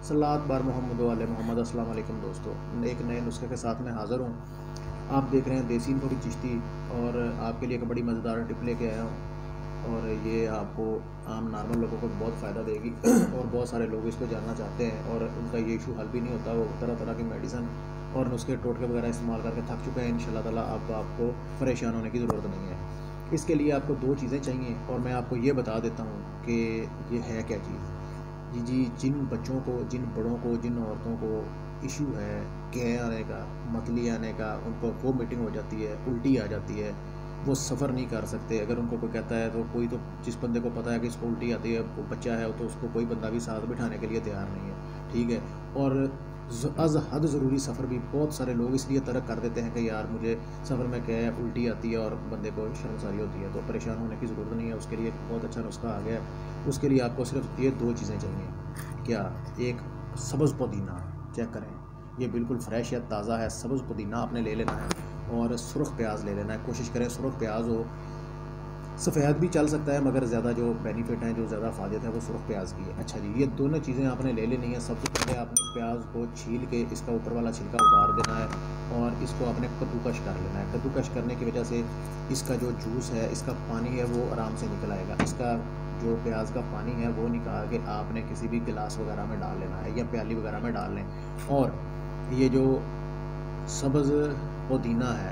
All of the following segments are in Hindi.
सलात बार मोहम्मद वाले मोहम्मद। अस्सलाम वालेकुम दोस्तों, एक नए नुस्खे के साथ मैं हाज़िर हूँ। आप देख रहे हैं देसी थोड़ी चिश्ती, और आपके लिए एक बड़ी मज़ेदार टिप लेके आया हूँ। और ये आपको आम नॉर्मल लोगों को बहुत फ़ायदा देगी और बहुत सारे लोग इसको जानना चाहते हैं और उनका ये इशू हल भी नहीं होता। वो तरह तरह की मेडिसन और नुस्खे टोटके वगैरह इस्तेमाल करके थक चुके हैं। इंशाल्लाह ताला अब आपको परेशान होने की ज़रूरत नहीं है। इसके लिए आपको दो चीज़ें चाहिए और मैं आपको ये बता देता हूँ कि ये है क्या चीज़। जी, जिन बच्चों को, जिन बड़ों को, जिन औरतों को इशू है कह आने का, मतली आने का, उनको वोमिटिंग हो जाती है, उल्टी आ जाती है, वो सफ़र नहीं कर सकते। अगर उनको कोई कहता है तो कोई, तो जिस बंदे को पता है कि इसको उल्टी आती है, वो बच्चा है, तो उसको कोई बंदा भी साथ बिठाने के लिए तैयार नहीं है, ठीक है। और अज़ हद ज़रूरी सफ़र भी बहुत सारे लोग इसलिए तर्क कर देते हैं कि यार मुझे सफ़र में क्या है, उल्टी आती है, और बंदे को शर्मसारी होती है। तो परेशान होने की ज़रूरत नहीं है, उसके लिए एक बहुत अच्छा नुस्खा आ गया है। उसके लिए आपको सिर्फ ये दो चीज़ें चाहिए। क्या? एक सब्ज़ पुदीना, चेक करें, ये बिल्कुल फ्रेश है, ताज़ा है। सब्ज़ पुदीना आपने ले लेना है और सुरख प्याज ले लेना है। कोशिश करें सुरख प्याज हो, सफ़ेद भी चल सकता है, मगर ज़्यादा जो बेनिफिट है, जो ज़्यादा फ़ायदा है, वो सुरख प्याज की है। अच्छा जी, ये दोनों चीज़ें आपने ले लेनी है। सबसे पहले आपने प्याज को छील के इसका ऊपर वाला छिलका उतार देना है और इसको आपने कद्दूकश कर लेना है। कद्दूकश करने की वजह से इसका जो जूस है, इसका पानी है, वो आराम से निकल आएगा। इसका जो प्याज का पानी है वो निकाल के आपने किसी भी गिलास वगैरह में डाल लेना है या प्याली वगैरह में डाल लें। और ये जो सब्ज़ पुदीना है,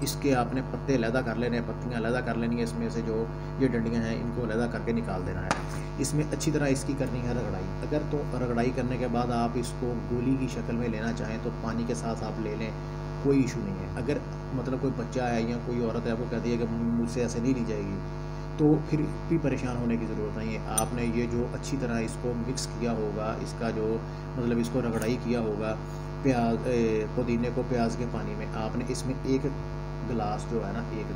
इसके आपने पत्ते अलहदा कर लेने हैं, पत्तियाँ अलहदा कर लेनी है। इसमें से जो ये डंडियाँ हैं, इनको अलहदा करके निकाल देना है। इसमें अच्छी तरह इसकी करनी है रगड़ाई। अगर तो रगड़ाई करने के बाद आप इसको गोली की शक्ल में लेना चाहें तो पानी के साथ आप ले लें, कोई इशू नहीं है। अगर मतलब कोई बच्चा है या कोई औरत है, वो कहती है कि मुझसे ऐसे नहीं ली जाएगी, तो फिर भी परेशान होने की ज़रूरत नहीं है। आपने ये जो अच्छी तरह इसको मिक्स किया होगा, इसका जो मतलब इसको रगड़ाई किया होगा प्याज पुदीने को प्याज के पानी में, आपने इसमें एक गिलास जो है ना, एक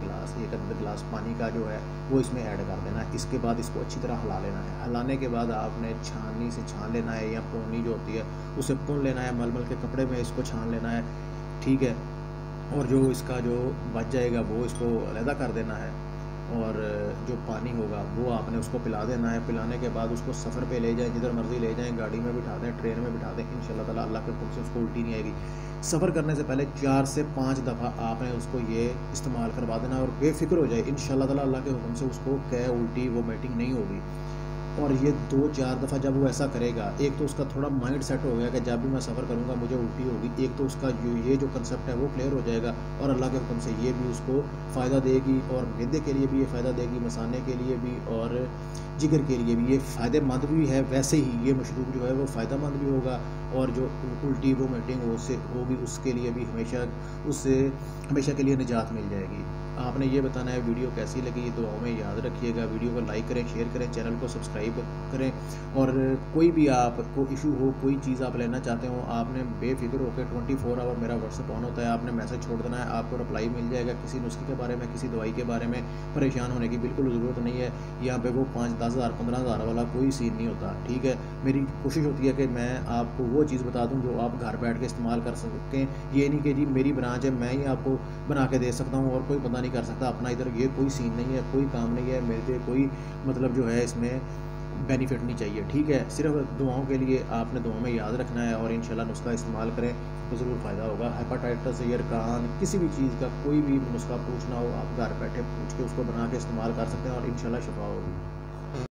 अदद गिलास पानी का जो है वो इसमें ऐड कर देना है। इसके बाद इसको अच्छी तरह हिला लेना है। हिलाने के बाद आपने छाननी से छान लेना है, या पोनी जो होती है उसे पुन लेना है, मलमल के कपड़े में इसको छान लेना है, ठीक है। और जो इसका जो बच जाएगा वो इसको अलहदा कर देना है, और जो पानी होगा वो आपने उसको पिला देना है। पिलाने के बाद उसको सफ़र पे ले जाएं, जिधर मर्ज़ी ले जाएं, गाड़ी में बिठा दें, ट्रेन में बिठा दें, इंशाल्लाह ताला अल्लाह के हुक्म से उसको उल्टी नहीं आएगी। सफ़र करने से पहले 4 से 5 दफ़ा आपने उसको ये इस्तेमाल करवा देना और बेफ़िक्र हो जाए, इंशाल्लाह ताला अल्लाह के हुक्म से उसको क्या उल्टी वोमिटिंग नहीं होगी। और ये 2-4 दफ़ा जब वो ऐसा करेगा, एक तो उसका थोड़ा माइंड सेट हो गया कि जब भी मैं सफ़र करूँगा मुझे उल्टी होगी। एक तो उसका ये जो कंसेप्ट है वो क्लियर हो जाएगा, और अल्लाह के हुक्म से ये भी उसको फ़ायदा देगी, और मैदे के लिए भी ये फ़ायदा देगी, मसाने के लिए भी और जिगर के लिए भी ये फ़ायदेमंद भी है। वैसे ही ये मशरूब जो है वो फ़ायदेमंद भी होगा, और जो उल्टी वोमिटिंग उससे होगी उसके लिए भी उससे हमेशा के लिए निजात मिल जाएगी। आपने ये बताना है वीडियो कैसी लगी, दुआओं में याद रखिएगा। वीडियो को लाइक करें, शेयर करें, चैनल को सब्सक्राइब करें। और कोई भी आपको इशू हो, कोई चीज़ आप लेना चाहते हो, आपने बेफिक्र होकर 24 आवर मेरा व्हाट्सअप ऑन होता है, आपने मैसेज छोड़ देना है, आपको रिप्लाई मिल जाएगा। किसी नुस्खे के बारे में, किसी दवाई के बारे में परेशान होने की बिल्कुल ज़रूरत नहीं है। यहाँ पे वो 5-10 हज़ार 15 हज़ार वाला कोई सीन नहीं होता, ठीक है। मेरी कोशिश होती है कि मैं आपको वो चीज़ बता दूँ जो आप घर बैठ के इस्तेमाल कर सकें। ये नहीं कि जी मेरी ब्रांच है, मैं ही आपको बना के दे सकता हूँ और कोई बंदा नहीं कर सकता अपना इधर। ये कोई सीन नहीं है, कोई काम नहीं है मेरे, कोई मतलब जो है इसमें बेनिफिट नहीं चाहिए, ठीक है। सिर्फ दुआओं के लिए आपने दुआ में याद रखना है, और इंशाल्लाह नुस्खा इस्तेमाल करें तो ज़रूर फ़ायदा होगा। हेपाटाइटिस, यरकान, किसी भी चीज़ का कोई भी नुस्खा पूछना हो, आप घर बैठे पूछ के उसको बना के इस्तेमाल कर सकते हैं और इंशाल्लाह शिफा होगी।